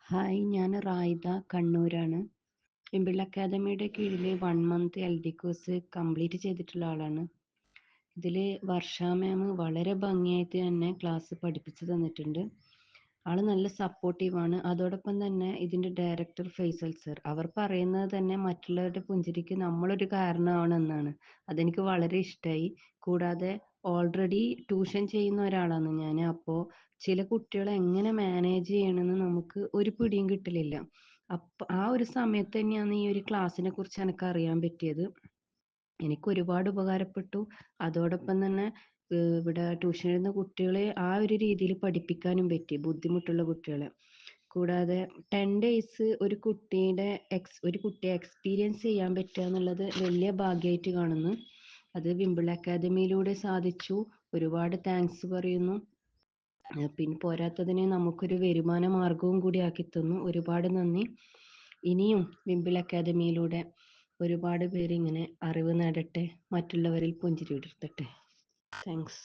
Hi, ഞാൻ റായിദ കണ്ണൂരാണ്. വിംബിൾ അക്കാദമിയുടെ കീഴിൽ 1 മന്ത് LD കോഴ്സ് കംപ്ലീറ്റ് ചെയ്തിട്ടുള്ള ആളാണ്. ഇതിൽ വർഷ മാം വളരെ ഭംഗിയായിട്ട് തന്നെ ക്ലാസ് പഠിപ്പിച്ചു തന്നിട്ടുണ്ട്. ആള് നല്ല സപ്പോർട്ടീവാണ്. അതോടൊപ്പം തന്നെ ഇതിൻ്റെ ഡയറക്ടർ ഫൈസൽ സർ, അവർ പറയുന്നത് തന്നെ മറ്റുള്ളവരുടെ പുഞ്ചിരിക്ക് നമ്മളൊരു കാരണമാണെന്നാണ്. അതെനിക്ക് വളരെ ഇഷ്ടമായി. കൂടാതെ ഓൾറെഡി ട്യൂഷൻ ചെയ്യുന്ന ഒരാളാണ് ഞാൻ. അപ്പോൾ ചില കുട്ടികളെ എങ്ങനെ മാനേജ് ചെയ്യണമെന്ന് നമുക്ക് ഒരു പിടിയും കിട്ടലില്ല. അപ്പം ആ ഒരു സമയത്ത് തന്നെയാണ് ഈ ഒരു ക്ലാസ്സിനെ കുറിച്ച് എനിക്ക് അറിയാൻ പറ്റിയത്. എനിക്ക് ഒരുപാട് ഉപകാരപ്പെട്ടു. അതോടൊപ്പം തന്നെ ഇവിടെ ട്യൂഷൻ എടുക്കുന്ന കുട്ടികളെ ആ ഒരു രീതിയിൽ പഠിപ്പിക്കാനും പറ്റി, ബുദ്ധിമുട്ടുള്ള കുട്ടികളെ. കൂടാതെ 10 ഡേയ്സ് ഒരു കുട്ടിയെ എക്സ്പീരിയൻസ് ചെയ്യാൻ പറ്റുക എന്നുള്ളത് വലിയ ഭാഗ്യമായിട്ട് കാണുന്നു. അത് വിംബിൾ അക്കാദമിയിലൂടെ സാധിച്ചു. ഒരുപാട് താങ്ക്സ് പറയുന്നു. പിന്നെ പോരാത്തതിന് നമുക്കൊരു വരുമാന മാർഗവും കൂടി ആക്കി തന്നു. ഒരുപാട് നന്ദി. ഇനിയും വിംബിൾ അക്കാദമിയിലൂടെ ഒരുപാട് പേര് ഇങ്ങനെ അറിവ് നേടട്ടെ, മറ്റുള്ളവരിൽ പുഞ്ചിരി വിടർത്തട്ടെ. താങ്ക്സ്.